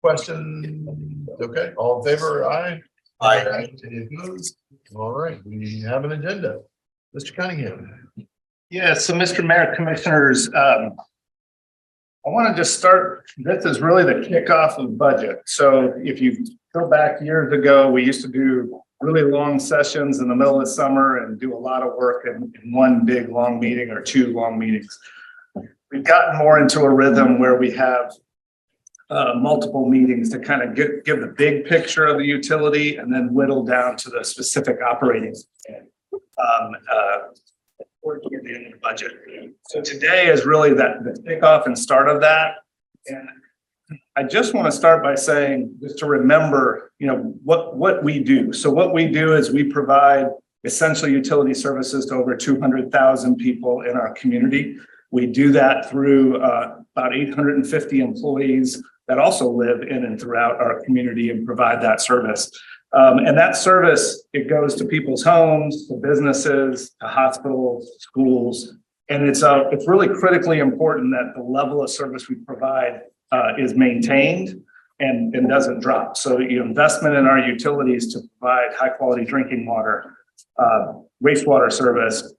Question. Okay, all in favor, aye? Aye. Any opposed? All right, we have an agenda. Mr. Cunningham. Yeah, so Mr. Mayor, Commissioners, I want to just start, this is really the kickoff of budget. So if you go back years ago, we used to do really long sessions in the middle of summer and do a lot of work in one big long meeting or two long meetings. We've gotten more into a rhythm where we have multiple meetings to kind of give the big picture of the utility and then whittle down to the specific operating toward the end of the budget. So today is really the kickoff and start of that. And I just want to start by saying, just to remember, what we do. So what we do is we provide essential utility services to over 200,000 people in our community. We do that through about 850 employees that also live in and throughout our community and provide that service. And that service, it goes to people's homes, to businesses, to hospitals, schools. And it's really critically important that the level of service we provide is maintained and doesn't drop. So investment in our utilities to provide high quality drinking water, wastewater service,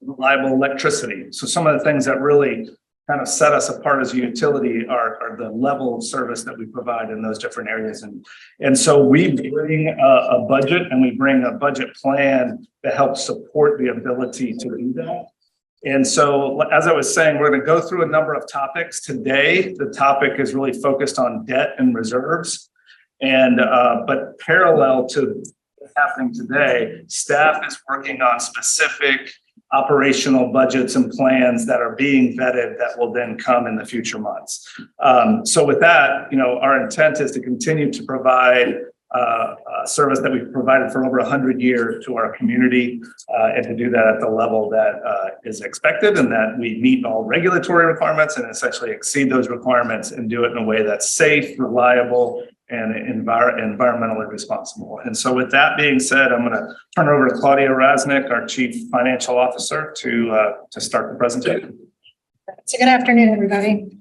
reliable electricity. So some of the things that really kind of set us apart as a utility are the level of service that we provide in those different areas. And so we bring a budget and we bring a budget plan that helps support the ability to do that. And so, as I was saying, we're going to go through a number of topics today. The topic is really focused on debt and reserves. And but parallel to what's happening today, staff is working on specific operational budgets and plans that are being vetted that will then come in the future months. So with that, our intent is to continue to provide a service that we've provided for over 100 years to our community, and to do that at the level that is expected, and that we meet all regulatory requirements and essentially exceed those requirements and do it in a way that's safe, reliable, and environmentally responsible. And so with that being said, I'm going to turn it over to Claudia Rasnick, our Chief Financial Officer, to start the presentation. So good afternoon, everybody.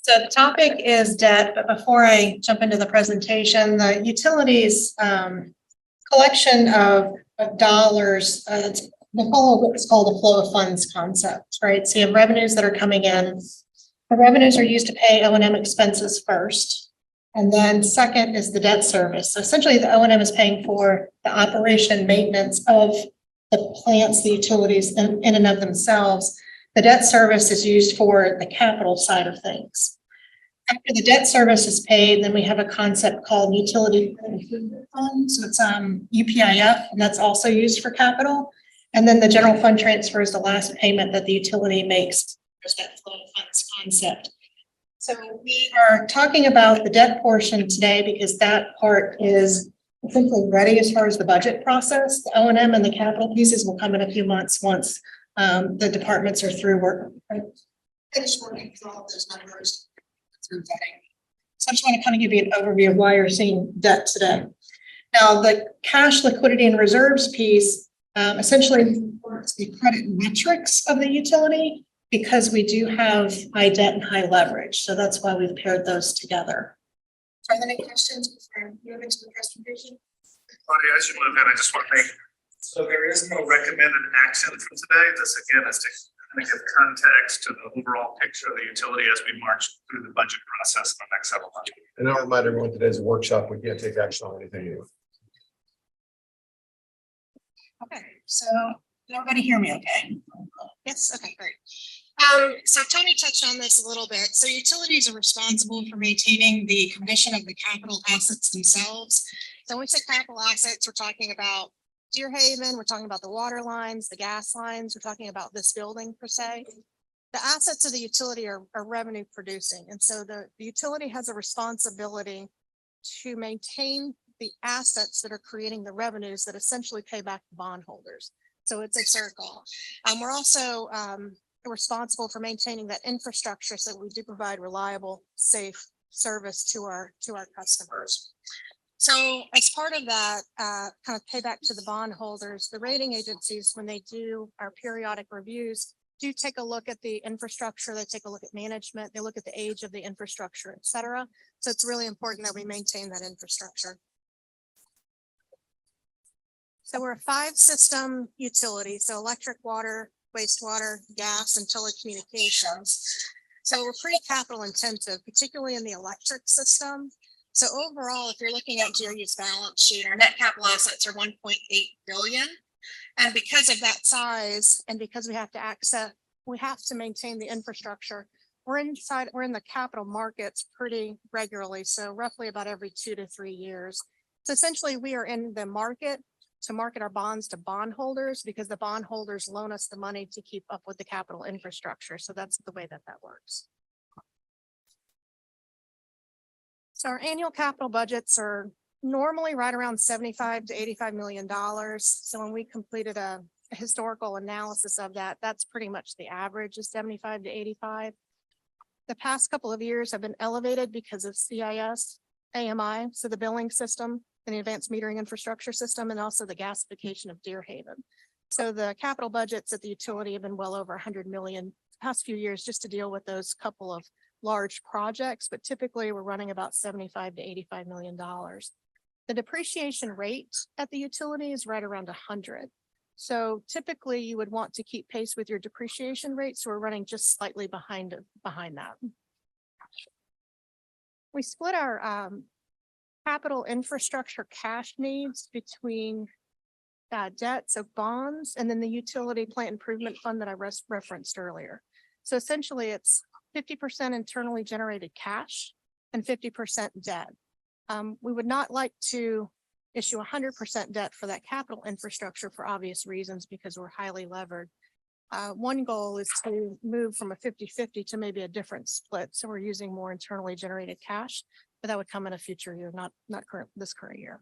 So the topic is debt, but before I jump into the presentation, the utilities collection of dollars, they follow what's called the flow of funds concept, right? So you have revenues that are coming in. The revenues are used to pay O&M expenses first. And then second is the debt service. So essentially the O&M is paying for the operation and maintenance of the plants, the utilities in and of themselves. The debt service is used for the capital side of things. After the debt service is paid, then we have a concept called utility improvement fund. So it's UPIF, and that's also used for capital. And then the general fund transfer is the last payment that the utility makes. There's that flow of funds concept. So we are talking about the debt portion today because that part is essentially ready as far as the budget process. The O&M and the capital pieces will come in a few months once the departments are through finished working through all of those numbers through vetting. So I just want to kind of give you an overview of why you're seeing debt today. Now, the cash liquidity and reserves piece essentially supports the credit metrics of the utility, because we do have high debt and high leverage. So that's why we've paired those together. Are there any questions before I move into the presentation? Claudia, as you move in, I just want to make, so there is no recommended action for today. This again is to kind of give context to the overall picture of the utility as we march through the budget process in the next several months. And I'll remind everyone today's a workshop. We can't take action on anything new. Okay, so can everybody hear me okay? Yes, okay, great. So Tony touched on this a little bit. So utilities are responsible for maintaining the condition of the capital assets themselves. So when we say capital assets, we're talking about Deer Haven, we're talking about the water lines, the gas lines, we're talking about this building per se. The assets of the utility are revenue producing. And so the utility has a responsibility to maintain the assets that are creating the revenues that essentially pay back the bondholders. So it's a circle. We're also responsible for maintaining that infrastructure so that we do provide reliable, safe service to our customers. So as part of that kind of payback to the bondholders, the rating agencies, when they do our periodic reviews, do take a look at the infrastructure, they take a look at management, they look at the age of the infrastructure, et cetera. So it's really important that we maintain that infrastructure. So we're a 5-system utility, so electric, water, wastewater, gas, and telecommunications. So we're pretty capital intensive, particularly in the electric system. So overall, if you're looking at GRU's balance sheet, our net capital assets are 1.8 billion. And because of that size, and because we have to maintain the infrastructure, we're in the capital markets pretty regularly. So roughly about every 2 to 3 years. So essentially we are in the market to market our bonds to bondholders because the bondholders loan us the money to keep up with the capital infrastructure. So that's the way that works. So our annual capital budgets are normally right around $75 to $85 million. So when we completed a historical analysis of that, that's pretty much the average is 75 to 85. The past couple of years have been elevated because of CIS, AMI, so the billing system and the advanced metering infrastructure system, and also the gasification of Deer Haven. So the capital budgets at the utility have been well over 100 million the past few years just to deal with those couple of large projects, but typically we're running about 75 to $85 million. The depreciation rate at the utility is right around 100. So typically you would want to keep pace with your depreciation rate. So we're running just slightly behind that. We split our capital infrastructure cash needs between debt, so bonds, and then the utility plant improvement fund that I referenced earlier. So essentially it's 50% internally generated cash and 50% debt. We would not like to issue 100% debt for that capital infrastructure for obvious reasons because we're highly levered. One goal is to move from a 50-50 to maybe a different split. So we're using more internally generated cash, but that would come in a future year, not this current year.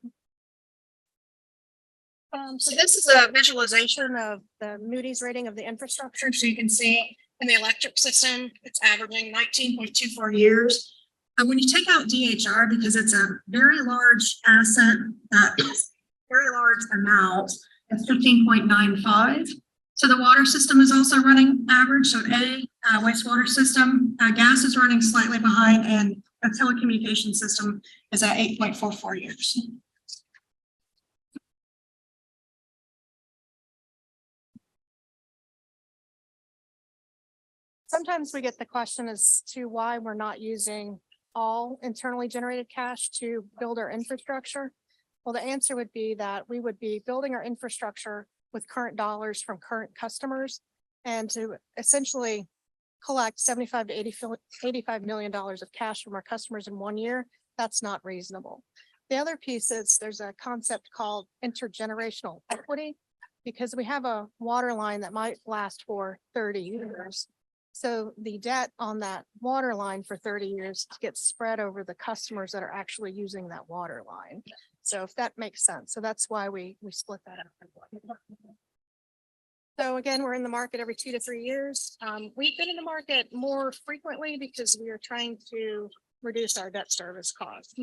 So this is a visualization of the Moody's rating of the infrastructure. So you can see in the electric system, it's averaging 19.24 years. And when you take out DHR, because it's a very large asset, very large amount, it's 15.95. So the water system is also running average. So wastewater system, gas is running slightly behind, and the telecommunication system is at 8.44 years. Sometimes we get the question as to why we're not using all internally generated cash to build our infrastructure. Well, the answer would be that we would be building our infrastructure with current dollars from current customers, and to essentially collect 75 to $85 million of cash from our customers in 1 year. That's not reasonable. The other piece is there's a concept called intergenerational equity, because we have a water line that might last for 30 years. So the debt on that water line for 30 years gets spread over the customers that are actually using that water line. So if that makes sense. So that's why we split that up. So again, we're in the market every 2 to 3 years. We've been in the market more frequently because we are trying to reduce our debt service costs.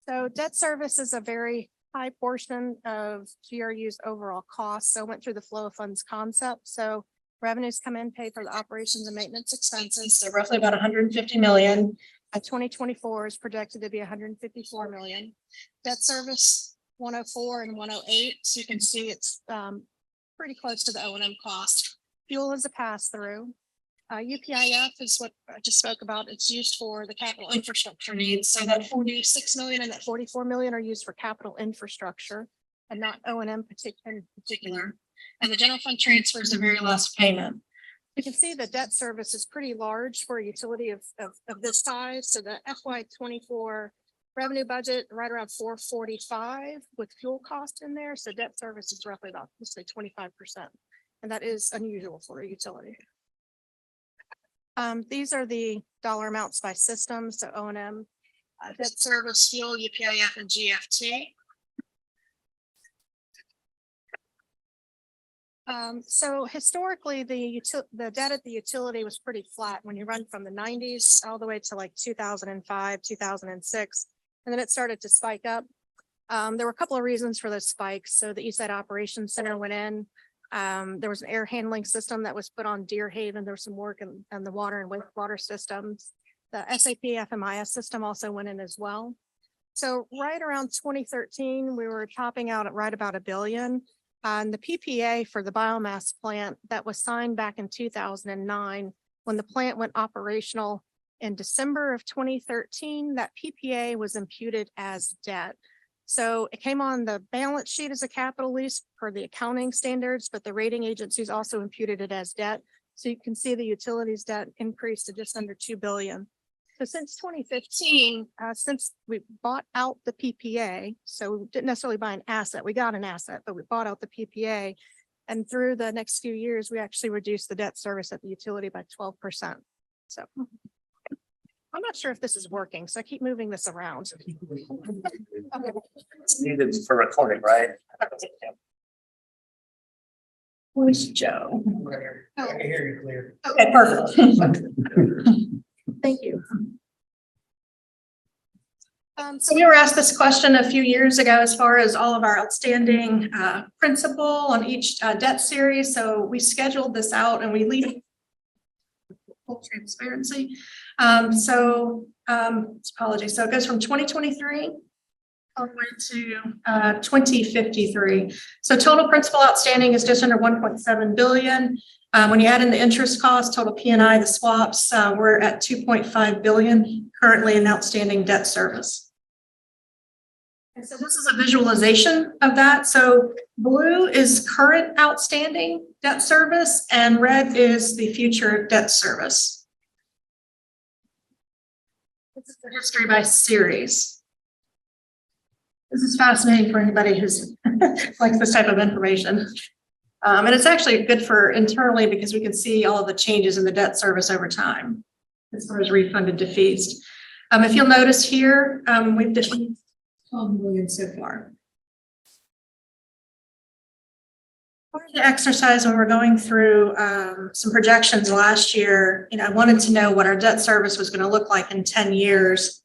So debt service is a very high portion of GRU's overall costs. So went through the flow of funds concept. So revenues come in, pay for the operations and maintenance expenses. So roughly about 150 million. 2024 is projected to be 154 million. Debt service 104 and 108. So you can see it's pretty close to the O&M cost. Fuel is a pass through. UPIF is what I just spoke about. It's used for the capital infrastructure needs. So that 46 million and that 44 million are used for capital infrastructure and not O&M in particular. And the general fund transfer is the very last payment. You can see the debt service is pretty large for a utility of this size. So the FY24 revenue budget right around 445 with fuel cost in there. So debt service is roughly about, let's say 25%. And that is unusual for a utility. These are the dollar amounts by system. So O&M, debt service, fuel, UPIF, and GFT. So historically, the debt at the utility was pretty flat when you run from the 90s all the way to like 2005, 2006, and then it started to spike up. There were a couple of reasons for those spikes. So the Eastside Operations Center went in. There was an air handling system that was put on Deer Haven. There was some work in the water and wastewater systems. The SAP FMIS system also went in as well. So right around 2013, we were topping out at right about $1 billion. And the PPA for the biomass plant that was signed back in 2009, when the plant went operational in December of 2013, that PPA was imputed as debt. So it came on the balance sheet as a capital lease per the accounting standards, but the rating agencies also imputed it as debt. So you can see the utilities debt increased to just under $2 billion. So since 2015, since we bought out the PPA, so we didn't necessarily buy an asset, we got an asset, but we bought out the PPA. And through the next few years, we actually reduced the debt service at the utility by 12%. So I'm not sure if this is working, so I keep moving this around. Okay. It's needed for recording, right? Where's Joe? I can hear you clear. Okay, perfect. Thank you. So we were asked this question a few years ago as far as all of our outstanding principal on each debt series. So we scheduled this out and we leave full transparency. Apologies. So it goes from 2023 all the way to 2053. So total principal outstanding is just under 1.7 billion. When you add in the interest cost, total P&I, the swaps, we're at 2.5 billion currently in outstanding debt service. And so this is a visualization of that. So blue is current outstanding debt service and red is the future debt service. This is the history by series. This is fascinating for anybody who's likes this type of information. And it's actually good for internally because we can see all of the changes in the debt service over time as far as refunded defeased. If you'll notice here, we've defeased 12 million so far. Part of the exercise when we're going through some projections last year, I wanted to know what our debt service was going to look like in 10 years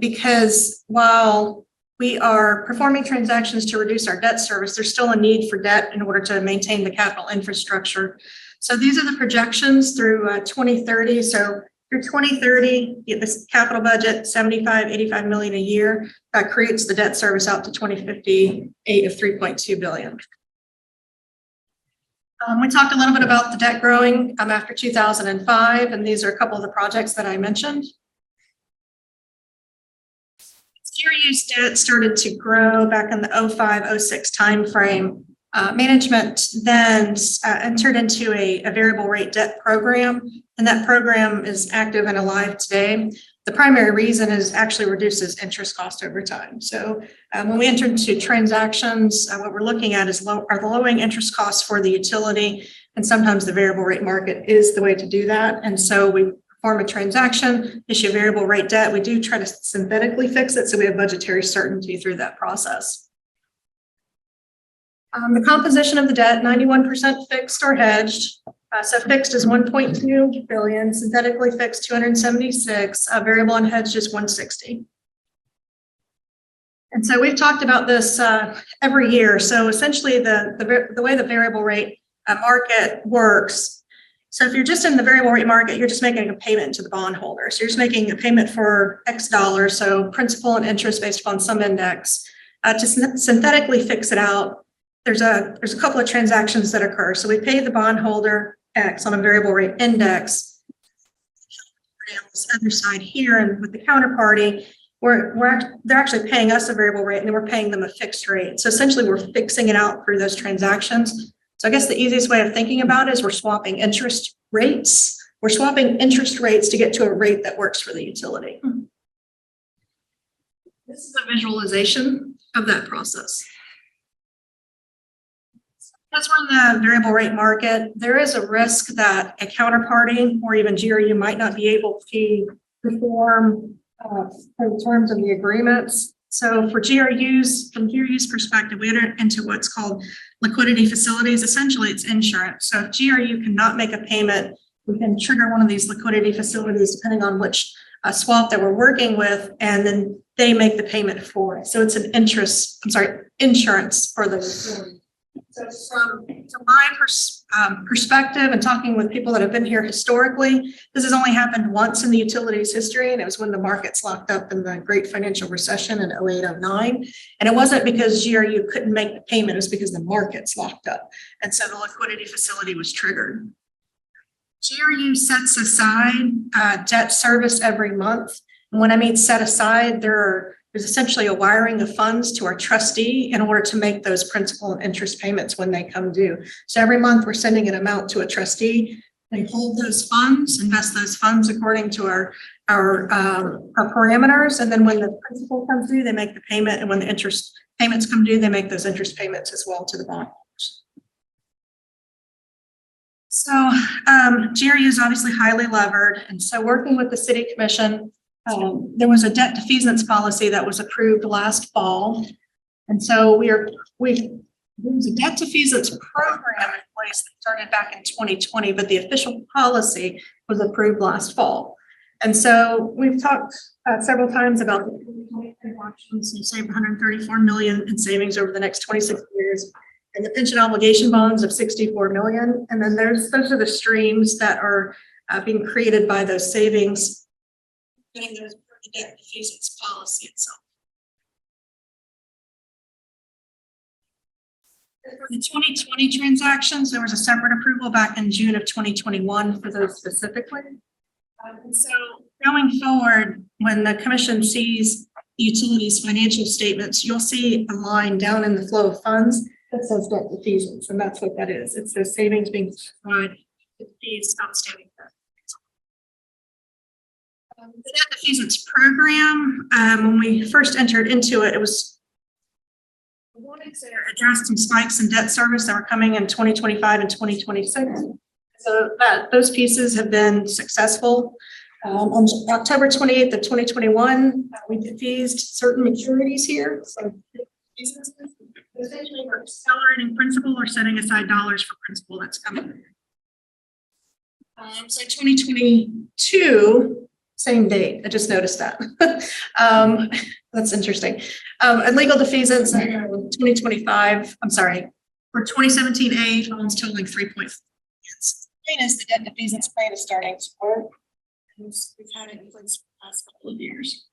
because while we are performing transactions to reduce our debt service, there's still a need for debt in order to maintain the capital infrastructure. So these are the projections through 2030. So through 2030, you get this capital budget, 75, 85 million a year. That creates the debt service out to 2058 of 3.2 billion. We talked a little bit about the debt growing after 2005, and these are a couple of the projects that I mentioned. GRU's debt started to grow back in the 05-06 timeframe. Management then entered into a variable rate debt program, and that program is active and alive today. The primary reason is actually reduces interest cost over time. So when we enter into transactions, what we're looking at is are the lowering interest costs for the utility, and sometimes the variable rate market is the way to do that. And so we form a transaction, issue variable rate debt. We do try to synthetically fix it so we have budgetary certainty through that process. The composition of the debt, 91% fixed or hedged. So fixed is 1.2 billion, synthetically fixed 276, variable and hedged is 160. And so we've talked about this every year. So essentially the way the variable rate market works. So if you're just in the variable rate market, you're just making a payment to the bondholder. So you're just making a payment for X dollars, so principal and interest based upon some index. To synthetically fix it out, there's a couple of transactions that occur. So we pay the bondholder X on a variable rate index. On this other side here, and with the counterparty, they're actually paying us a variable rate, and then we're paying them a fixed rate. So essentially, we're fixing it out through those transactions. So I guess the easiest way of thinking about it is we're swapping interest rates. We're swapping interest rates to get to a rate that works for the utility. This is a visualization of that process. Because we're in the variable rate market, there is a risk that a counterparty or even GRU might not be able to perform in terms of the agreements. So for GRUs, from GRU's perspective, we enter into what's called liquidity facilities. Essentially, it's insurance. So if GRU cannot make a payment, we can trigger one of these liquidity facilities depending on which swap that we're working with, and then they make the payment for it. So it's an insurance for the utility. So from my perspective and talking with people that have been here historically, this has only happened once in the utilities history, and it was when the markets locked up in the great financial recession in 08-09. And it wasn't because GRU couldn't make the payment, it was because the markets locked up. And so the liquidity facility was triggered. GRU sets aside debt service every month. And when I mean set aside, there's essentially a wiring of funds to our trustee in order to make those principal and interest payments when they come due. So every month we're sending an amount to a trustee. They hold those funds, invest those funds according to our parameters. And then when the principal comes due, they make the payment. And when the interest payments come due, they make those interest payments as well to the bondholders. So GRU is obviously highly levered. And so working with the city commission, there was a debt defeasance policy that was approved last fall. And so there was a debt defeasance program in place that started back in 2020, but the official policy was approved last fall. And so we've talked several times about the options. You saved 134 million in savings over the next 26 years. And the pension obligation bonds of 64 million. And then those are the streams that are being created by those savings. Getting those the debt defeasance policy itself. For the 2020 transactions, there was a separate approval back in June of 2021 for those specifically. And so going forward, when the commission sees utilities financial statements, you'll see a line down in the flow of funds that says debt defeasance, and that's what that is. It's those savings being provided to fees outstanding debt. The debt defeasance program, when we first entered into it, we wanted to address some spikes in debt service that were coming in 2025 and 2026. So those pieces have been successful. On October 28th of 2021, we defeased certain maturities here. So essentially we're accelerating principal or setting aside dollars for principal that's coming. So 2022, same date. I just noticed that. That's interesting. And legal defeasance in 2025, I'm sorry, for 2017A, loans totaling 3.4. Is the debt defeasance plan is starting to work. We've had it in place for the past couple of years.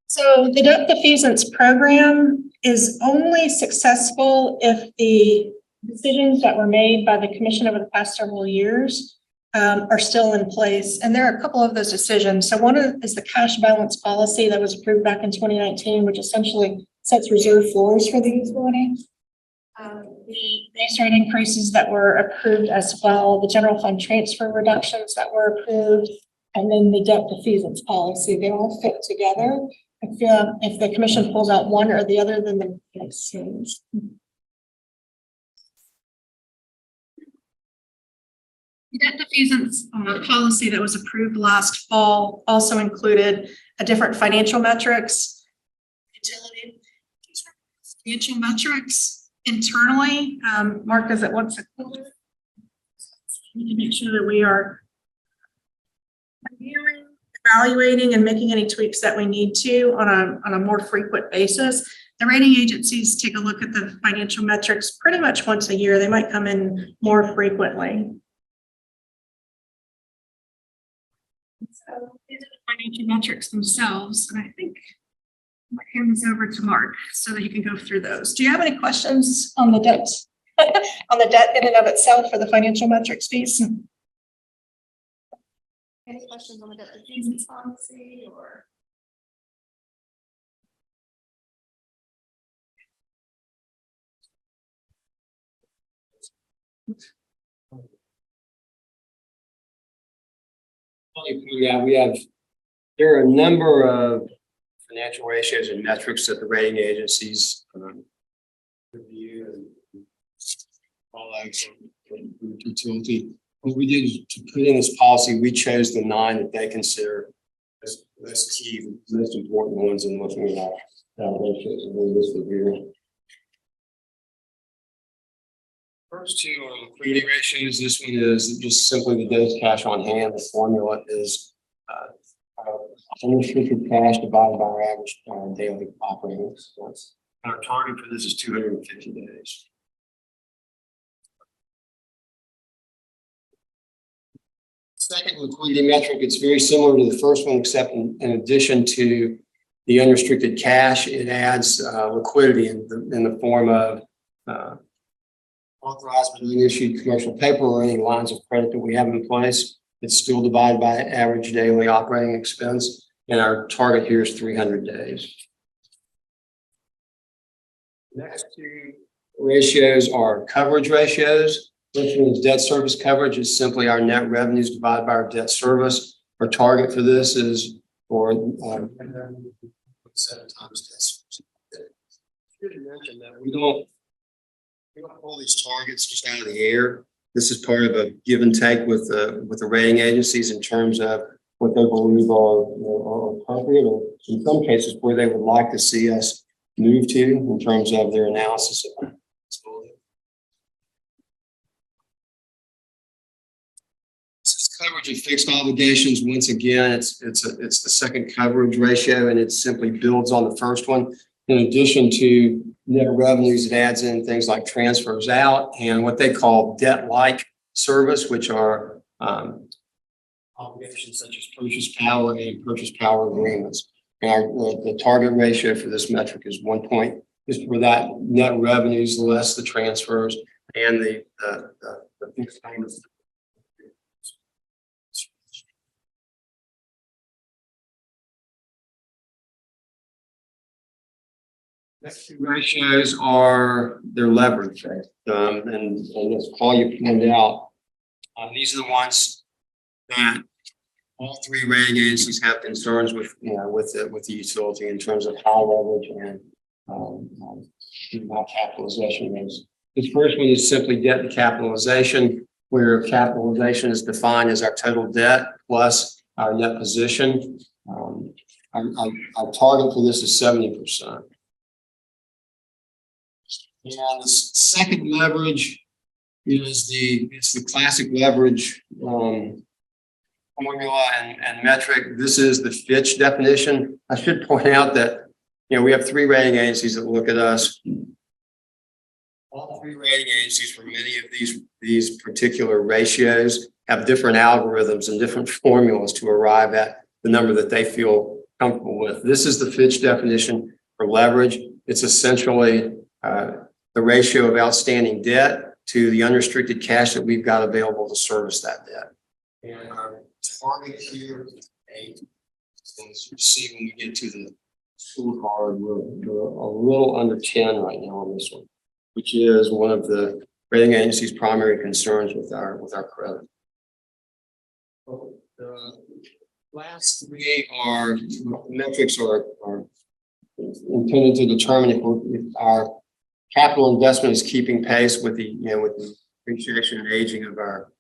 So the debt defeasance program is only successful if the decisions that were made by the commission over the past several years are still in place. And there are a couple of those decisions. So one is the cash balance policy that was approved back in 2019, which essentially sets reserve floors for the utility. The base rate increases that were approved as well, the general fund transfer reductions that were approved, and then the debt defeasance policy, they all fit together. If the commission pulls out one or the other, then the makes sense. The debt defeasance policy that was approved last fall also included a different financial metrics, utility, financial metrics internally. Mark does it once a quarter. We need to make sure that we are reviewing, evaluating, and making any tweaks that we need to on a more frequent basis. The rating agencies take a look at the financial metrics pretty much once a year. They might come in more frequently. So these are the financial metrics themselves, and I think I might hand this over to Mark so that you can go through those. Do you have any questions on the debt, on the debt in and of itself for the financial metrics piece? Any questions on the debt defeasance policy or? Yeah, there are a number of financial ratios and metrics that the rating agencies review and all that utility. What we did to put in this policy, we chose the 9 that they consider as most key, most important ones in looking at ratios and this review. First two are liquidity ratios. This one is just simply the day's cash on hand. The formula is unrestricted cash divided by our average daily operating expense. Our target for this is 250 days. Second liquidity metric, it's very similar to the first one, except in addition to the unrestricted cash, it adds liquidity in the form of authorized but unissued commercial paper or any lines of credit that we have in place. It's still divided by average daily operating expense, and our target here is 300 days. Next two ratios are coverage ratios. First one is debt service coverage. Is simply our net revenues divided by our debt service. Our target for this is for 7 times debt service. I should mention that we don't pull these targets just out of the air. This is part of a give and take with the rating agencies in terms of what they believe are appropriate, or in some cases where they would like to see us move to in terms of their analysis of coverage of fixed obligations. Once again, it's the second coverage ratio, and it simply builds on the first one. In addition to net revenues, it adds in things like transfers out and what they call debt-like service, which are obligations such as purchase power and purchase power agreements. And the target ratio for this metric is 1 point, just for that net revenues less the transfers and the fixed payments. Next two ratios are their leverage, and as Paul you pointed out, these are the ones that all three rating agencies have concerns with, with the utility in terms of high leverage and high capitalization rates. This first one is simply debt to capitalization, where capitalization is defined as our total debt plus our net position. Our target for this is 70%. And the second leverage is the classic leverage formula and metric. This is the Fitch definition. I should point out that we have three rating agencies that look at us. All three rating agencies for many of these particular ratios have different algorithms and different formulas to arrive at the number that they feel comfortable with. This is the Fitch definition for leverage. It's essentially the ratio of outstanding debt to the unrestricted cash that we've got available to service that debt. And our target here is 8. As you see when we get to the scorecard, we're a little under 10 right now on this one, which is one of the rating agency's primary concerns with our credit. The last three metrics are intended to determine if our capital investment is keeping pace with the appreciation and aging of our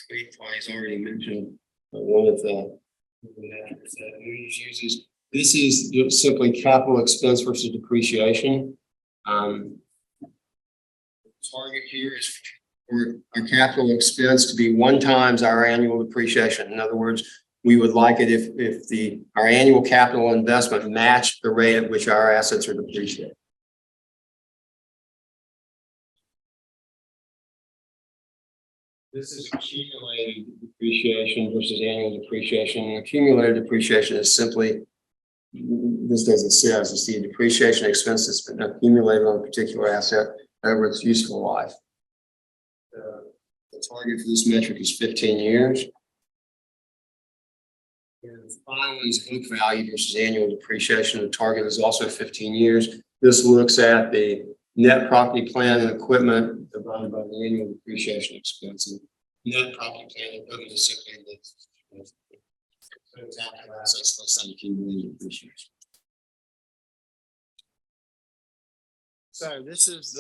fleet. He's already mentioned one of the metrics that Moody's uses. This is simply capital expense versus depreciation. The target here is for our capital expense to be 1 times our annual depreciation. In other words, we would like it if our annual capital investment matched the rate at which our assets are depreciated. This is accumulated depreciation versus annual depreciation. And accumulated depreciation is simply, this doesn't say, as you see, depreciation expense that's been accumulated on a particular asset over its useful life. The target for this metric is 15 years. And finally is book value versus annual depreciation. The target is also 15 years. This looks at the net property, plant, and equipment divided by the annual depreciation expense. And net property, plant, and equipment is simply the capital assets less than accumulated depreciation. So this is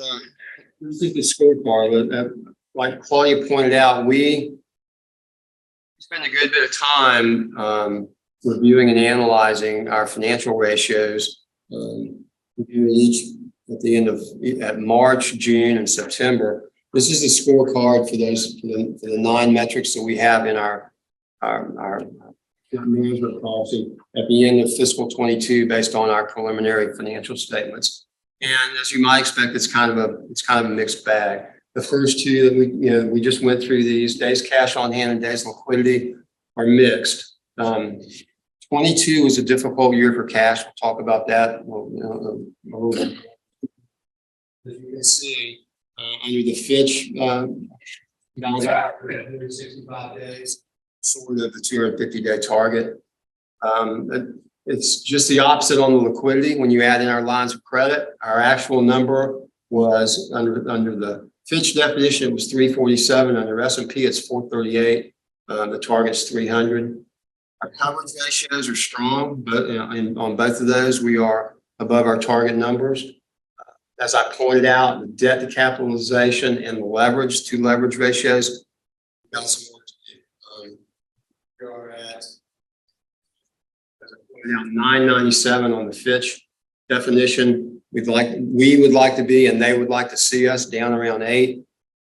the scorecard. Like Claudia pointed out, we spend a good bit of time reviewing and analyzing our financial ratios. Reviewing each at the end of March, June, and September. This is the scorecard for the 9 metrics that we have in our debt management policy at the end of fiscal 22 based on our preliminary financial statements. And as you might expect, it's kind of a mixed bag. The first two that we just went through, these days cash on hand and days liquidity, are mixed. 22 was a difficult year for cash. We'll talk about that a little bit. As you can see, under the Fitch balance 165 days, sort of the 250-day target. It's just the opposite on the liquidity. When you add in our lines of credit, our actual number was under the Fitch definition, it was 347. Under S&P, it's 438. The target's 300. Our coverage ratios are strong, but on both of those, we are above our target numbers. As I pointed out, the debt to capitalization and the leverage, two leverage ratios, we got some more to do. We are at, as I pointed out, 997 on the Fitch definition. We would like to be, and they would like to see us down around 8,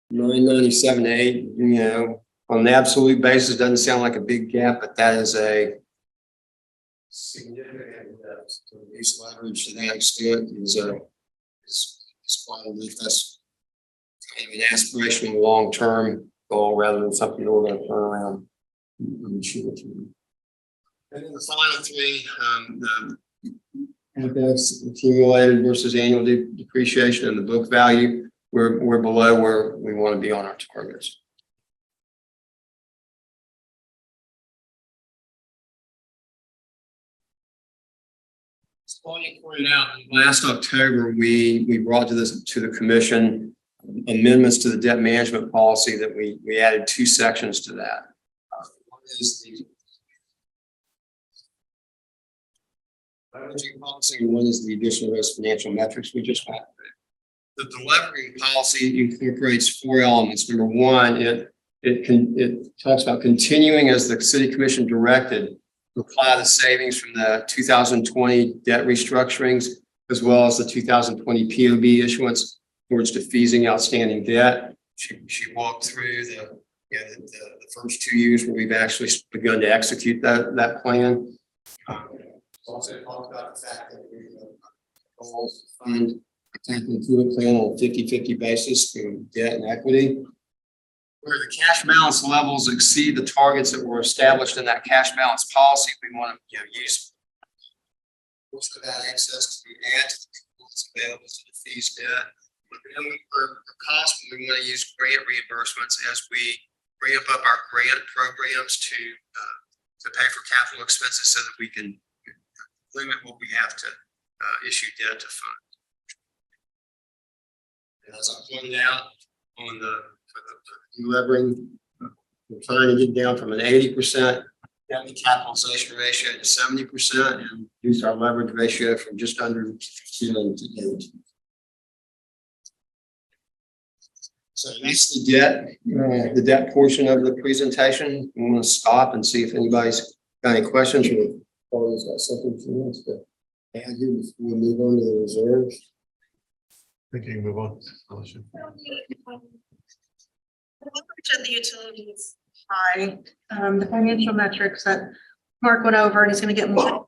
997 to 8. You know, on an absolute basis, doesn't sound like a big gap, but that is a significant to reduce leverage to that extent is probably that's kind of an aspirational long-term goal rather than something that we're going to turn around and shoot it. And then the final three, the CapEx accumulated versus annual depreciation and the book value, we're below where we want to be on our targets. Claudia pointed out last October, we brought to the commission amendments to the debt management policy that we added 2 sections to that. One is the leveraging policy, and one is the additional risk financial metrics we just went through. The leveraging policy incorporates 4 elements. Number one, it talks about continuing as the city commission directed to apply the savings from the 2020 debt restructurings, as well as the 2020 POB issuance towards defeasing outstanding debt. She walked through the first 2 years where we've actually begun to execute that plan. Also talked about the fact that we goals to fund a capital improvement plan on a 50-50 basis through debt and equity. Where the cash balance levels exceed the targets that were established in that cash balance policy, we want to use most of that excess to add to the tools available to defease debt. But then for cost, we want to use grant reimbursements as we ramp up our grant programs to pay for capital expenses so that we can limit what we have to issue debt to fund. And as I pointed out on the delivering, we're trying to get down from an 80% debt to capitalization ratio to 70% and reduce our leverage ratio from just under 2 to 8. So that's the debt portion of the presentation. I'm going to stop and see if anybody's got any questions or Paul's got something she wants to add here before we move on to the reserves. I think you can move on. The leverage of the utility is high. The financial metrics that Mark went over, and he's going to get more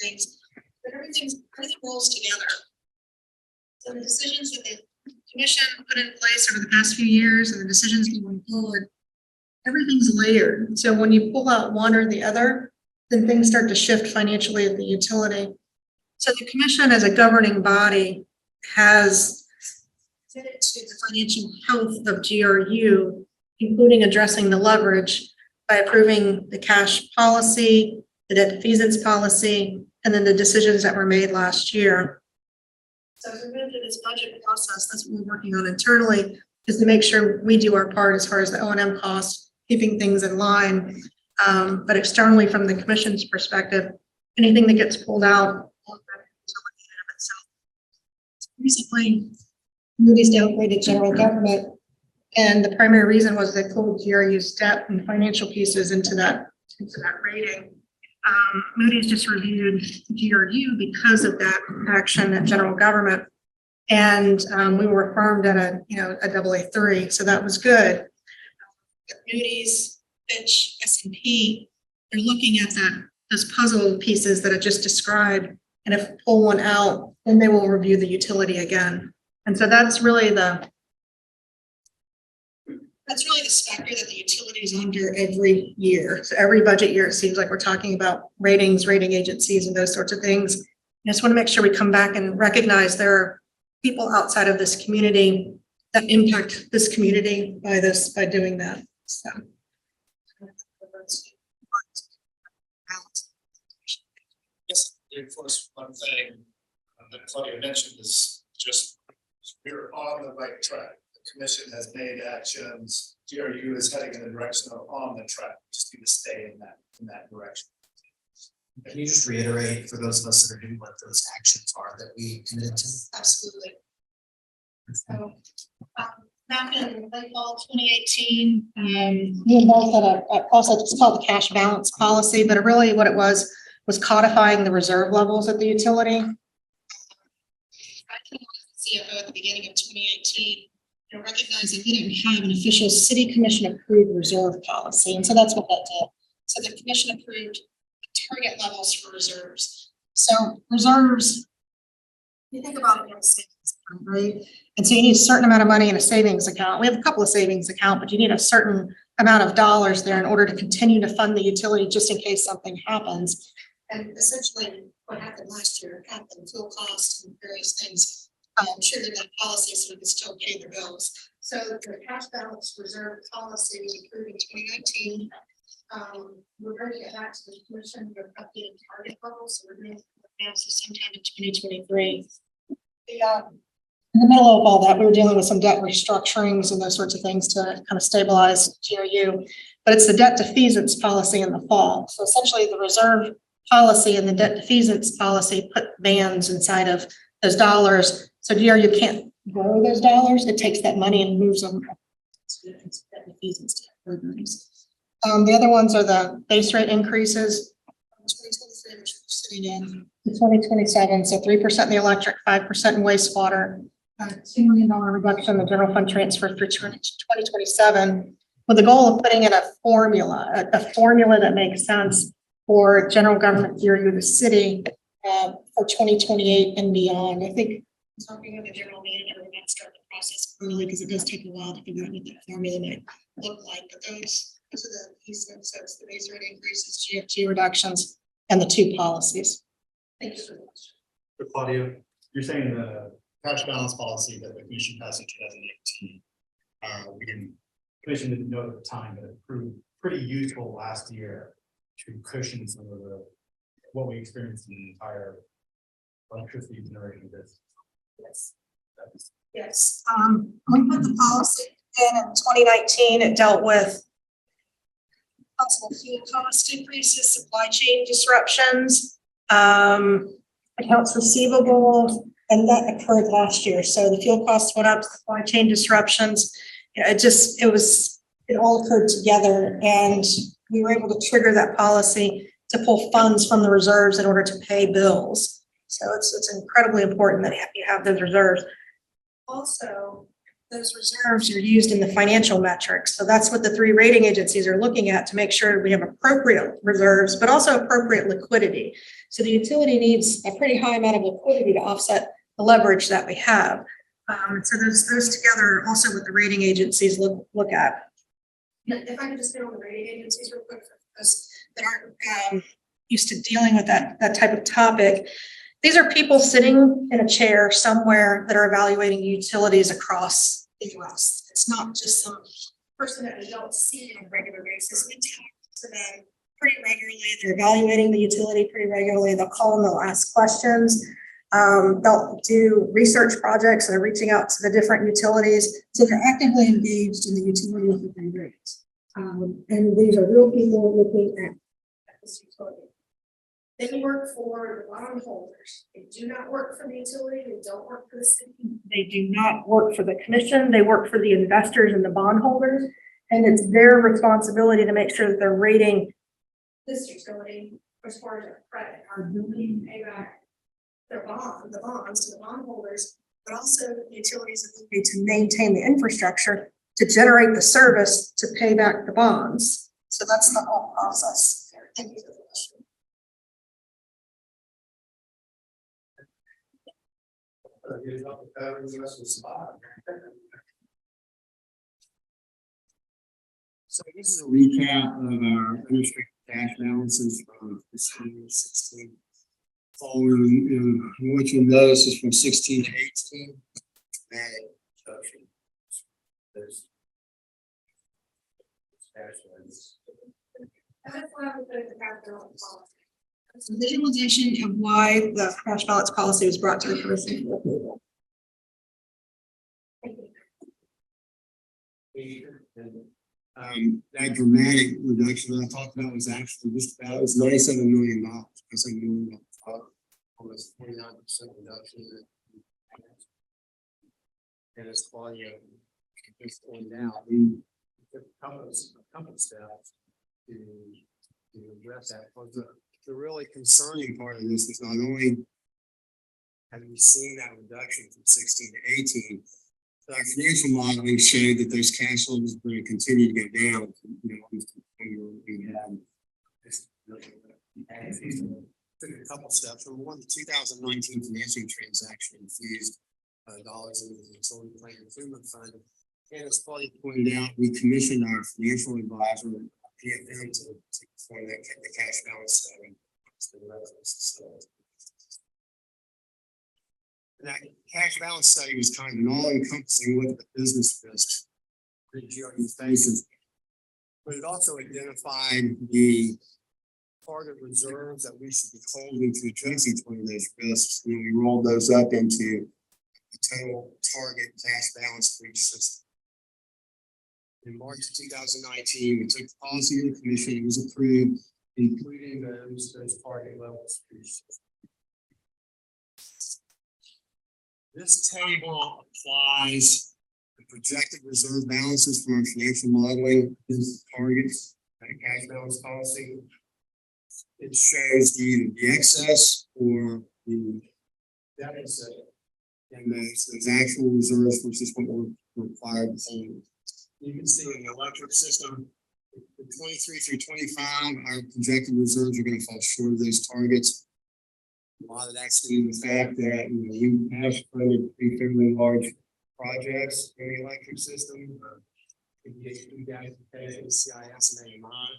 things, but everything rolls together. So the decisions that the commission put in place over the past few years and the decisions going forward, everything's layered. So when you pull out one or the other, then things start to shift financially at the utility. So the commission as a governing body has committed to the financial health of GRU, including addressing the leverage by approving the cash policy, the debt defeasance policy, and then the decisions that were made last year. So as we move through this budget process, that's what we're working on internally, is to make sure we do our part as far as the O&M costs, keeping things in line. But externally from the commission's perspective, anything that gets pulled out recently, Moody's downgraded general government, and the primary reason was they pulled GRU's debt and financial pieces into that rating. Moody's just reviewed GRU because of that action at general government, and we were affirmed at a AA3, so that was good. Moody's Fitch, S&P, they're looking at those puzzle pieces that I just described. And if pull one out, then they will review the utility again. And so that's really the specter that the utility is under every year. So every budget year, it seems like we're talking about ratings, rating agencies, and those sorts of things. I just want to make sure we come back and recognize there are people outside of this community that impact this community by doing that. So. Yes, reinforce one thing that Claudia mentioned is just we're on the right track. The commission has made actions. GRU is heading in the direction of on the track. Just need to stay in that direction. Can you just reiterate for those of us that are new what those actions are that we committed to? Absolutely. So, back in late fall 2018, we involved a process, it's called the cash balance policy, but really what it was codifying the reserve levels at the utility. I came on as CFO at the beginning of 2018, and recognizing we didn't have an official city commission approved reserve policy, and so that's what that did. So the commission approved target levels for reserves. So reserves, you think about it in a savings account, right? And so you need a certain amount of money in a savings account. We have a couple of savings accounts, but you need a certain amount of dollars there in order to continue to fund the utility just in case something happens. And essentially what happened last year happened, fuel costs and various things. Triggered that policy so we could still pay the bills. So the cash balance reserve policy was approved in 2019. We're ready to get back to the commission with updated target levels. So we're going to advance sometime in 2023. In the middle of all that, we were dealing with some debt restructurings and those sorts of things to kind of stabilize GRU. But it's the debt defeasance policy in the fall. So essentially the reserve policy and the debt defeasance policy put bands inside of those dollars. So GRU can't borrow those dollars. It takes that money and moves them to debt defeasance programs. The other ones are the base rate increases. 2023, which we're sitting in 2027. So 3% in the electric, 5% in wastewater, $2 million reduction in the general fund transfer for 2027, with the goal of putting in a formula that makes sense for general government theory of the city for 2028 and beyond. I think talking with the general manager, we're going to start the process early because it does take a while to figure out what that formula might look like. But those are the pieces. So it's the base rate increases, GFG reductions, and the two policies. Thank you so much. So Claudia, you're saying the cash balance policy that the commission passed in 2018, commission didn't know at the time, but it proved pretty useful last year to cushion some of what we experienced in the entire electricity generation business. Yes. Yes. We put the policy in 2019. It dealt with possible fuel cost increases, supply chain disruptions, accounts receivable, and that occurred last year. So the fuel costs went up, supply chain disruptions. It all occurred together, and we were able to trigger that policy to pull funds from the reserves in order to pay bills. So it's incredibly important that you have those reserves. Also, those reserves are used in the financial metrics. So that's what the three rating agencies are looking at to make sure we have appropriate reserves, but also appropriate liquidity. So the utility needs a pretty high amount of liquidity to offset the leverage that we have. So those together are also what the rating agencies look at. If I could just get on the rating agencies real quick for those that aren't used to dealing with that type of topic. These are people sitting in a chair somewhere that are evaluating utilities across the US. It's not just some person that we don't see on a regular basis. We talk to them pretty regularly. They're evaluating the utility pretty regularly. They'll call them, they'll ask questions. They'll do research projects. They're reaching out to the different utilities. So they're actively engaged in the utility that they rate. And these are real people looking at this utility. They work for the bondholders. They do not work for the utility. They don't work for the city. They do not work for the commission. They work for the investors and the bondholders. And it's their responsibility to make sure that they're rating this utility as far as our credit, our ability to pay back their bonds to the bondholders, but also the utilities' ability to maintain the infrastructure to generate the service to pay back the bonds. So that's the whole process. Thank you for the question. So this is a recap of our unrestricted cash balances from fiscal year 16. Following, what you'll notice is from 16 to 18. There's Visualization of why the cash balance policy was brought to the commission for approval. That dramatic reduction that I talked about was actually just about, it was $97 million. That's a million, almost 49% reduction. And as Claudia just pointed out, we took a couple of steps to address that. Because the really concerning part of this is not only have we seen that reduction from 16 to 18, but our financial modeling showed that those cash levels were going to continue to go down. We had this, took a couple steps. Number one, the 2019 financing transaction infused dollars into the utility plan improvement fund. And as Claudia pointed out, we commissioned our financial advisor, PFM, to perform the cash balance study. That cash balance study was kind of an all-encompassing look at the business risks that GRU faces, but it also identified the target reserves that we should be holding to address each one of those risks, and we rolled those up into the total target cash balance for each system. In March of 2019, we took the policy to the commission. It was approved, including those target levels for each system. This table applies the projected reserve balances from our financial modeling is targets and cash balance policy. It shows either the excess or the deficit and those actual reserves versus what we're required to hold. You can see in the electric system, the 23 through 25, our projected reserves are going to fall short of those targets. A lot of that's due to the fact that we have funded three fairly large projects in the electric system. PDH, gasification, CIS, and AMI.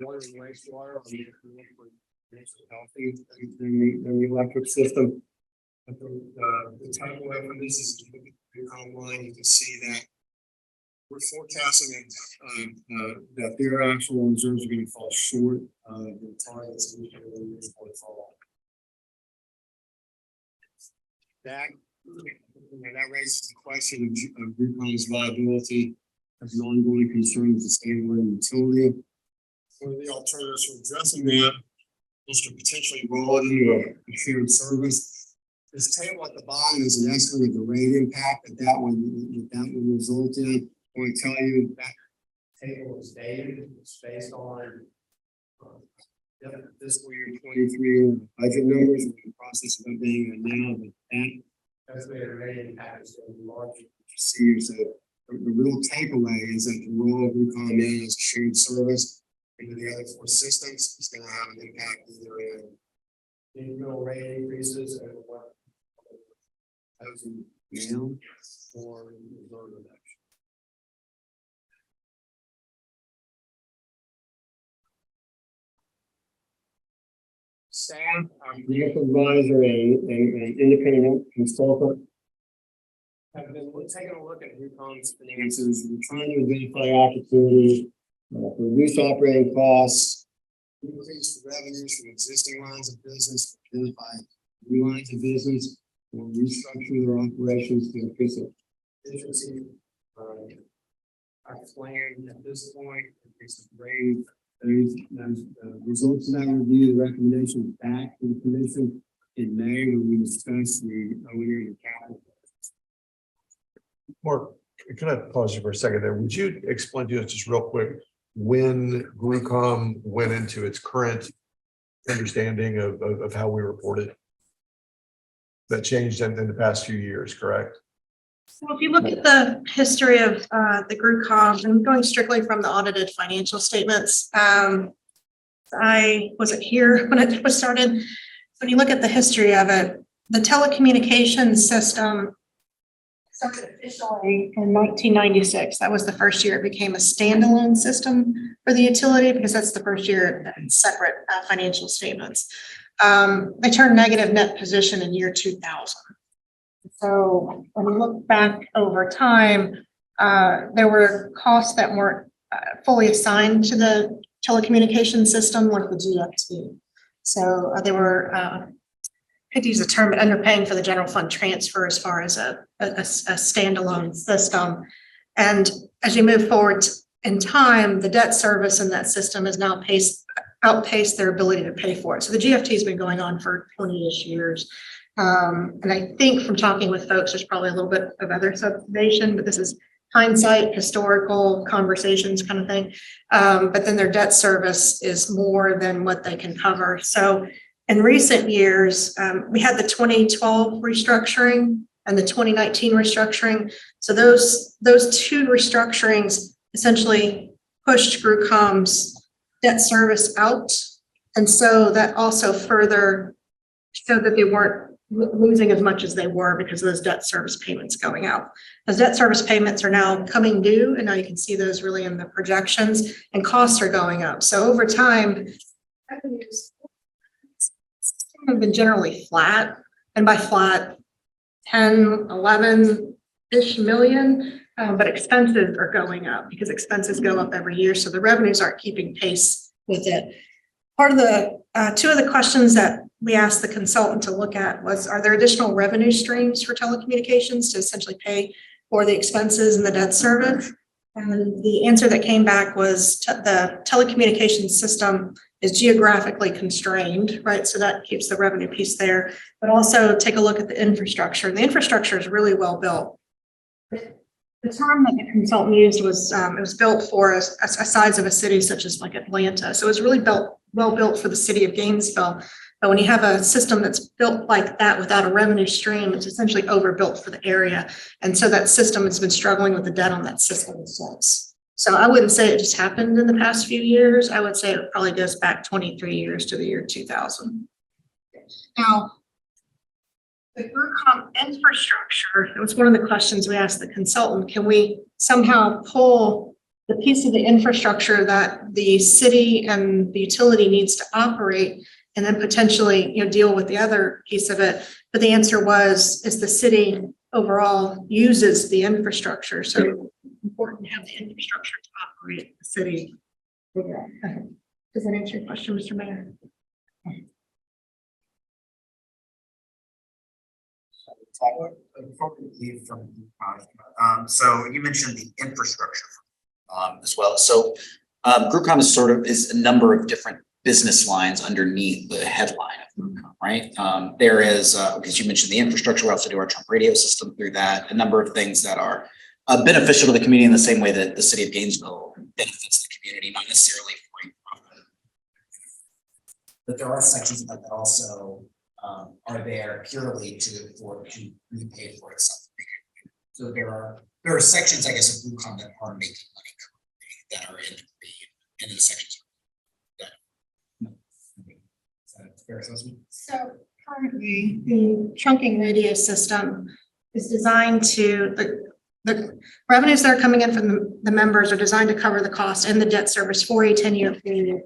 Water and wastewater are healthy in the electric system. But the takeaway from this is online, you can see that we're forecasting that their actual reserves are going to fall short of the targets we have in this portfolio. That raises the question of Grupon's viability as an ongoing concern as a standalone utility. One of the alternatives for addressing that is to potentially roll it into a shared service. This table at the bottom is an estimate of the rate impact that would result in. I want to tell you that table is dated. It's based on fiscal year 23 budget numbers in the process of being now, but that's where the rate impact is going to be larger. See, so the real takeaway is that the role of Grucon in as a shared service into the other four systems is going to have an impact either in incremental rate increases and what housing now or reserve reduction. Staff, our financial advisor and independent consultant have been taking a look at Grupon's finances. We're trying to identify opportunities for reduced operating costs, increase the revenues from existing lines of business, identify new lines of business, or restructure their operations to increase efficiency. Our plan at this point is to bring those results of that review, the recommendations back to the commission in May when we discuss the O&M and capital. Mark, can I pause you for a second there? Would you explain to us just real quick when Grucom went into its current understanding of how we reported? That changed in the past few years, correct? So if you look at the history of the group comp, and going strictly from the audited financial statements, I wasn't here when it was started. When you look at the history of it, the telecommunications system started officially in 1996. That was the first year it became a standalone system for the utility, because that's the first year that it's separate financial statements. They turned negative net position in year 2000. So when we look back over time, there were costs that weren't fully assigned to the telecommunications system, like the GFT. So they were, I could use the term, but underpaying for the general fund transfer as far as a standalone system. And as you move forward in time, the debt service in that system has now outpaced their ability to pay for it. So the GFT has been going on for 20-ish years. And I think from talking with folks, there's probably a little bit of other substation, but this is hindsight, historical conversations kind of thing. But then their debt service is more than what they can cover. So in recent years, we had the 2012 restructuring and the 2019 restructuring. So those two restructurings essentially pushed GRUCOM's debt service out. And so that also further showed that they weren't losing as much as they were because of those debt service payments going out. Those debt service payments are now coming due, and now you can see those really in the projections, and costs are going up. So over time, revenues have been generally flat, and by flat, 10, 11-ish million, but expenses are going up because expenses go up every year. So the revenues aren't keeping pace with it. Part of the, two of the questions that we asked the consultant to look at was, are there additional revenue streams for telecommunications to essentially pay for the expenses and the debt service? And the answer that came back was the telecommunications system is geographically constrained, right? So that keeps the revenue piece there, but also take a look at the infrastructure. And the infrastructure is really well built. The term that the consultant used was, it was built for a size of a city such as like Atlanta. So it was really well built for the city of Gainesville. But when you have a system that's built like that without a revenue stream, it's essentially overbuilt for the area. And so that system has been struggling with the debt on that system since. So I wouldn't say it just happened in the past few years. I would say it probably goes back 23 years to the year 2000. Now, the GRUCOM infrastructure, it was one of the questions we asked the consultant, can we somehow pull the piece of the infrastructure that the city and the utility needs to operate and then potentially, deal with the other piece of it? But the answer was, is the city overall uses the infrastructure. So it's important to have the infrastructure to operate the city. Does that answer your question, Mr. Mayor? Before we leave from, so you mentioned the infrastructure as well. So GRUCOM is a number of different business lines underneath the headline of GRUCOM, right? There is, because you mentioned the infrastructure, we also do our Trump radio system through that, a number of things that are beneficial to the community in the same way that the city of Gainesville benefits the community, not necessarily for profit. But there are sections of that that also are there purely to repay for itself. So there are sections, I guess, of GRUCOM that are making money that are in the sections. Fair assessment? So currently, the trunking radio system is designed to, the revenues that are coming in from the members are designed to cover the cost and the debt service for a 10-year period.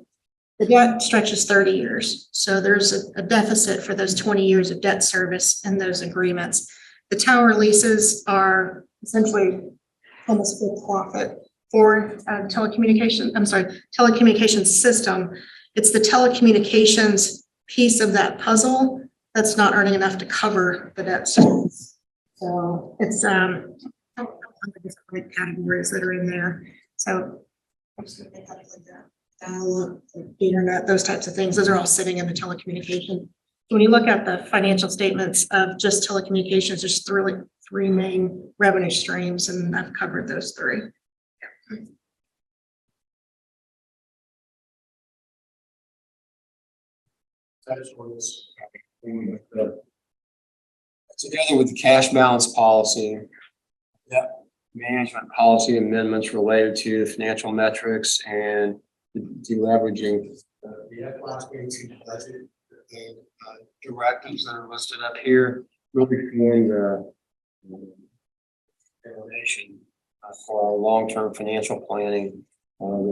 The debt stretches 30 years. So there's a deficit for those 20 years of debt service in those agreements. The tower leases are essentially almost full profit for telecommunications system. It's the telecommunications piece of that puzzle that's not earning enough to cover the debt service. So it's different categories that are in there. So the internet, those types of things, those are all sitting in the telecommunication. When you look at the financial statements of just telecommunications, there's three main revenue streams, and I've covered those three. Yeah. Together with the cash balance policy, Management policy amendments related to financial metrics and deleveraging. The FY22 budget, the directives that are listed up here really form the foundation for our long-term financial planning. Provide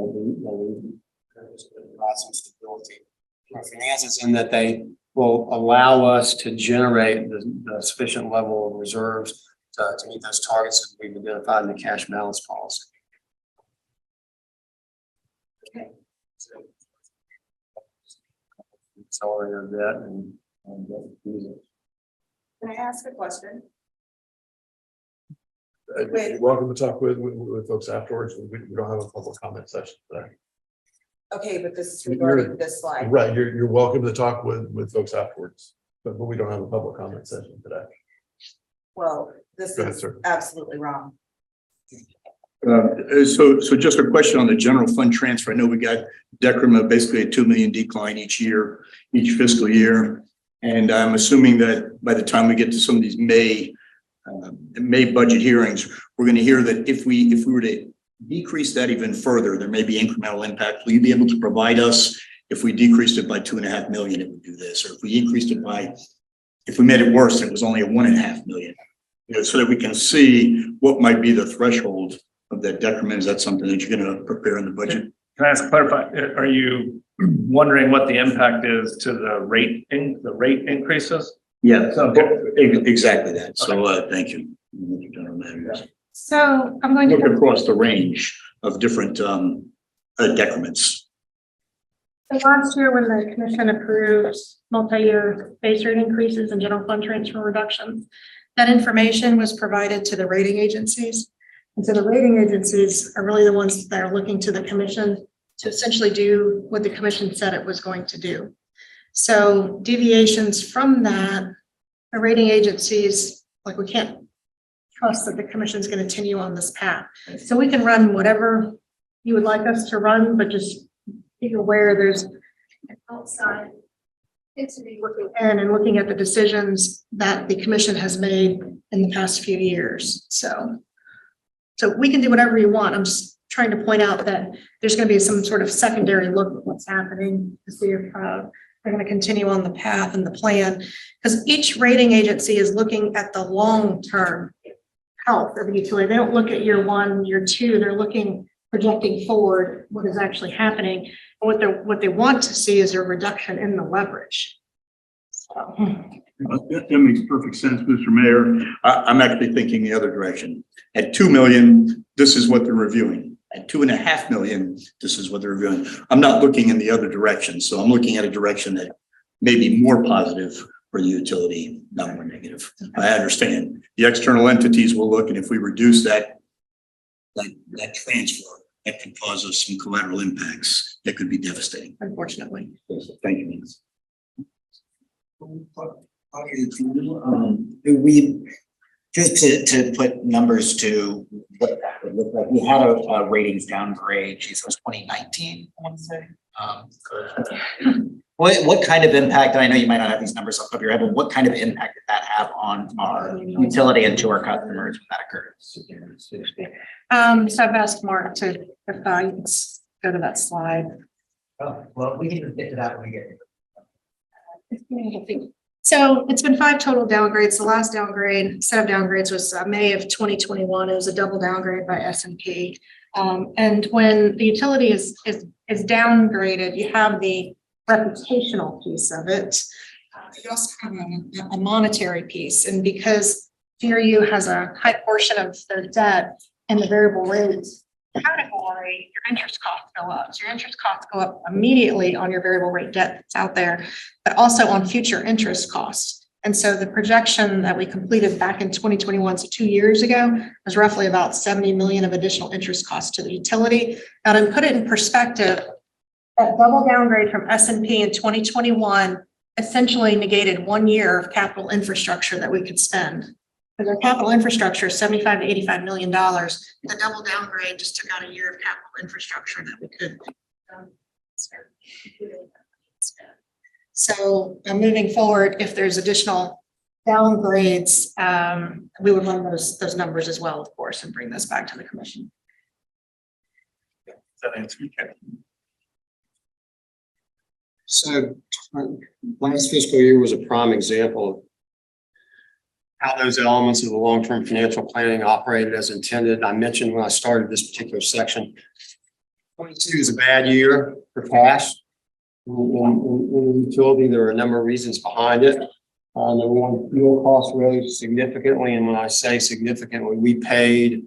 some stability for finances in that they will allow us to generate the sufficient level of reserves to meet those targets that we've identified in the cash balance policy. Okay. So, accelerator debt and use it. Can I ask a question? You're welcome to talk with folks afterwards. We don't have a public comment session today. Okay, but this is regarding this slide. Right, you're welcome to talk with folks afterwards, but we don't have a public comment session today. Well, this Go ahead, is sir. absolutely wrong. So just a question on the general fund transfer. I know we got decrement of basically a 2 million decline each year, each fiscal year. And I'm assuming that by the time we get to some of these May budget hearings, we're going to hear that if we were to decrease that even further, there may be incremental impact. Will you be able to provide us, if we decreased it by 2.5 million, it would do this, or if we increased it by, if we made it worse, it was only a 1.5 million, so that we can see what might be the threshold of that decrement? Is that something that you're going to prepare in the budget? Can I ask clarify, are you wondering what the impact is to the rate increases? Yeah, Okay. exactly that. So thank you. So I'm going to. Look across the range of different decrements. So last year, when the commission approved multi-year base rate increases and general fund transfer reductions, that information was provided to the rating agencies. And so the rating agencies are really the ones that are looking to the commission to essentially do what the commission said it was going to do. So deviations from that, the rating agencies, like, we can't trust that the commission is going to continue on this path. So we can run whatever you would like us to run, but just be aware there's an outside entity looking in and looking at the decisions that the commission has made in the past few years. So we can do whatever you want. I'm just trying to point out that there's going to be some sort of secondary look at what's happening to see if they're going to continue on the path and the plan, because each rating agency is looking at the long-term health of the utility. They don't look at year one, year two. They're looking, projecting forward what is actually happening. And what they want to see is a reduction in the leverage. So. That makes perfect sense, Mr. Mayor. I'm actually thinking the other direction. At 2 million, this is what they're reviewing. At 2.5 million, this is what they're reviewing. I'm not looking in the other direction. So I'm looking at a direction that may be more positive for the utility, not more negative. I understand the external entities will look, and if we reduce that transfer, that could cause us some collateral impacts that could be devastating. Unfortunately. Thank you. We just to put numbers to what that would look like. We had a ratings downgrade. Geez, it was 2019, I want to say. What kind of impact? And I know you might not have these numbers off the top of your head, but what kind of impact did that have on our utility and to our customers when that occurred? So I've asked Mark to, if you can go to that slide. Oh, well, we can get to that when we get to. So it's been 5 total downgrades. The last set of downgrades was May of 2021. It was a double downgrade by S&P. And when the utility is downgraded, you have the reputational piece of it. You also have a monetary piece. And because GRU has a high portion of their debt in the variable rates category, your interest costs go up. So your interest costs go up immediately on your variable rate debt that's out there, but also on future interest costs. And so the projection that we completed back in 2021, so 2 years ago, was roughly about 70 million of additional interest costs to the utility. Now, to put it in perspective, that double downgrade from S&P in 2021 essentially negated 1 year of capital infrastructure that we could spend. Because our capital infrastructure is $75 to $85 million. The double downgrade just took out a year of capital infrastructure that we could spend. So moving forward, if there's additional downgrades, we would run those numbers as well, of course, and bring this back to the commission. That answer, okay. So last fiscal year was a prime example of how those elements of the long-term financial planning operated as intended. I mentioned when I started this particular section, 22 is a bad year for cash. In utility, there are a number of reasons behind it. Number one, fuel costs rose significantly, and when I say significantly, we paid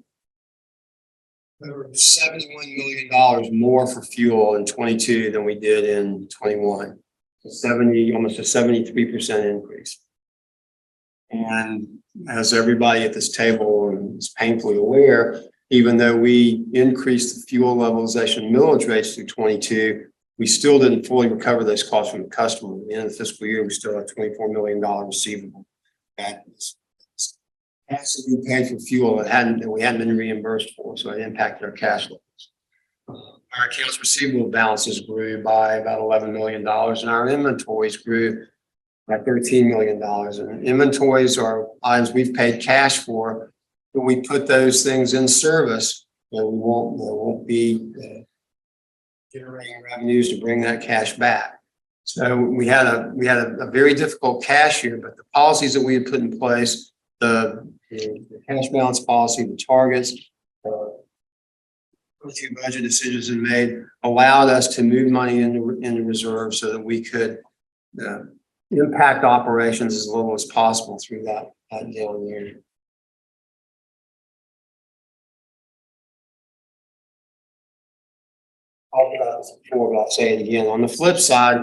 over $71 million more for fuel in 22 than we did in 21. Almost a 73% increase. And as everybody at this table is painfully aware, even though we increased the fuel levelization millage rates through 22, we still didn't fully recover those costs from the customer. At the end of the fiscal year, we still have $24 million receivable. Actually, we paid for fuel that we hadn't been reimbursed for, so it impacted our cash levels. Our accounts receivable balances grew by about $11 million, and our inventories grew by $13 million. And inventories are items we've paid cash for. When we put those things in service, we won't be generating revenues to bring that cash back. So we had a very difficult cash year, but the policies that we had put in place, the cash balance policy, the targets, a few budget decisions we made allowed us to move money into reserve so that we could impact operations as little as possible through that down year. Talked about this before, but I'll say it again. On the flip side,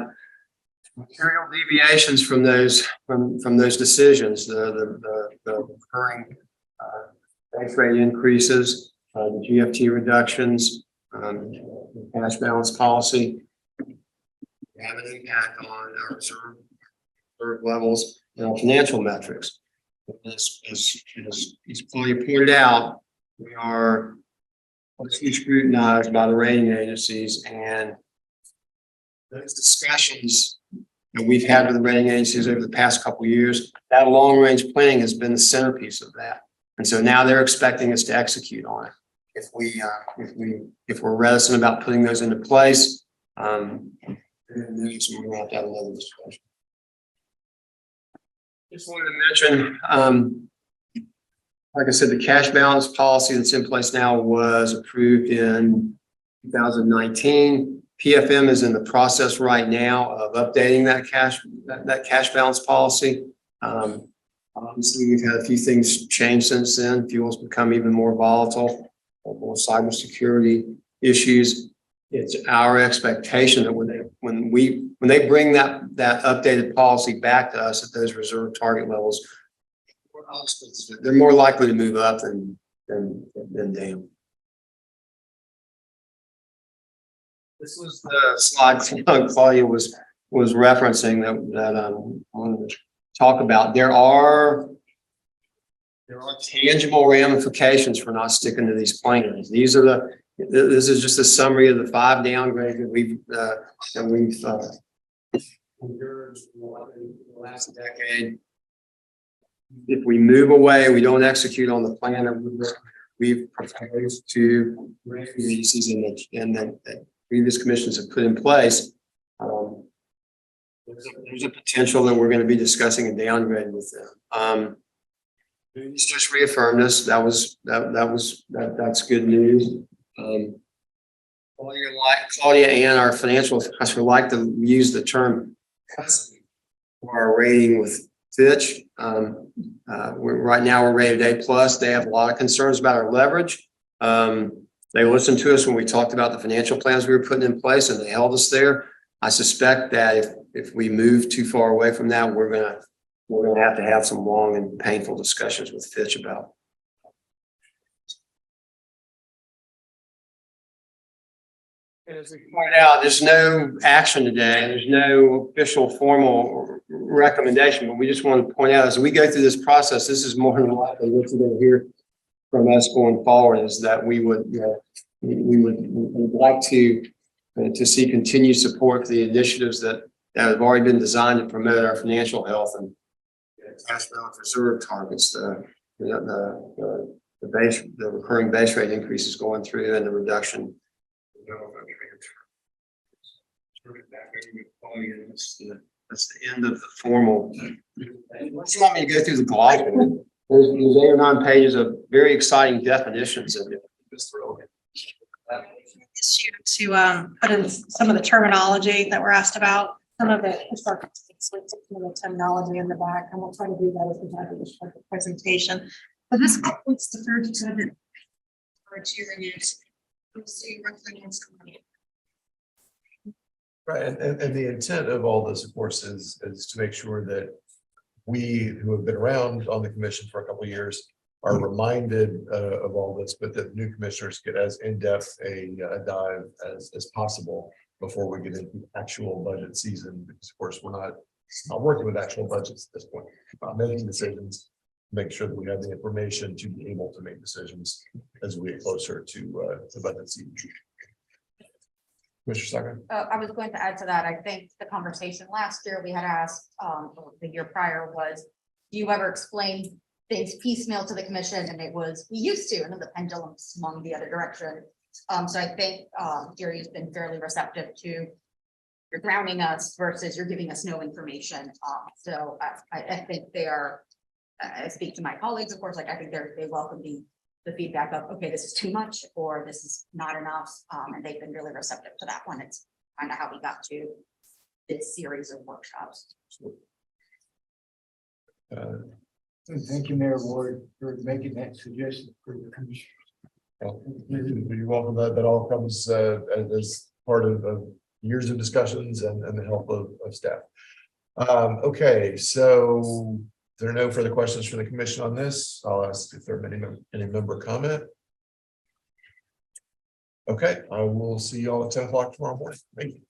material deviations from those decisions, the recurring base rate increases, the GFT reductions, the cash balance policy have an impact on our reserve levels and our financial metrics. As Claudia pointed out, we are scrutinized by the rating agencies, and those discussions that we've had with the rating agencies over the past couple of years, that long-range planning has been the centerpiece of that. And so now they're expecting us to execute on it. If we're reticent about putting those into place, then we're going to have another discussion. Just wanted to mention, like I said, the cash balance policy that's in place now was approved in 2019. PFM is in the process right now of updating that cash balance policy. Obviously, we've had a few things change since then. Fuel's become even more volatile, more cybersecurity issues. It's our expectation that when they bring that updated policy back to us at those reserve target levels, they're more likely to move up than down. This was the slide Claudia was referencing that I wanted to talk about. There are tangible ramifications for not sticking to these plans. This is just a summary of the 5 downgrades that we've endured in the last decade. If we move away, we don't execute on the plan that we've proposed to agencies and that previous commissions have put in place. There's a potential that we're going to be discussing a downgrade with them. It's just reaffirmed us. That's good news. Claudia and our financial advisor like to use the term custody for our rating with Fitch. Right now we're rated A+. They have a lot of concerns about our leverage. They listened to us when we talked about the financial plans we were putting in place, and they held us there. I suspect that if we move too far away from that, we're gonna have some long and painful discussions with Fitch about. As we pointed out, there's no action today. There's no official formal recommendation, but we just want to point out as we go through this process, this is more than likely what you're going to hear from us going forward, is that we would like to see continued support for the initiatives that have already been designed to promote our financial health and cash balance reserve targets, the base, the recurring base rate increase is going through and the reduction. That's the end of the formal. Unless you want me to go through the glide, there's 8 or 9 pages of very exciting definitions in it. This year to put in some of the terminology that we're asked about, some of it, some of the terminology in the back, and we'll try to do that as we have this presentation. But this includes the first seven criteria. We'll see roughly in some money. Right, and the intent of all this, of course, is to make sure that we who have been around on the commission for a couple of years are reminded of all this, but that new commissioners get as in-depth a dive as possible before we get into actual budget season, because of course, we're not working with actual budgets at this point, not making decisions, make sure that we have the information to be able to make decisions as we get closer to the budget season. Mr. Sacker? I was going to add to that. I think the conversation last year we had asked, the year prior was, do you ever explain things piecemeal to the commission? And it was, we used to, and then the pendulum swung the other direction. So I think, Jerry has been fairly receptive to you're drowning us versus you're giving us no information. So I think they are, I speak to my colleagues, of course, like I think they welcome the feedback of, okay, this is too much, or this is not enough. And they've been really receptive to that one. It's kind of how we got to this series of workshops. Thank you, Mayor Ward, for making that suggestion for the commission. You're welcome. That all comes as part of years of discussions and the help of staff. Okay, so there are no further questions from the commission on this. I'll ask if there are any member comment. Okay, I will see you all at 10 o'clock tomorrow morning. Thank you.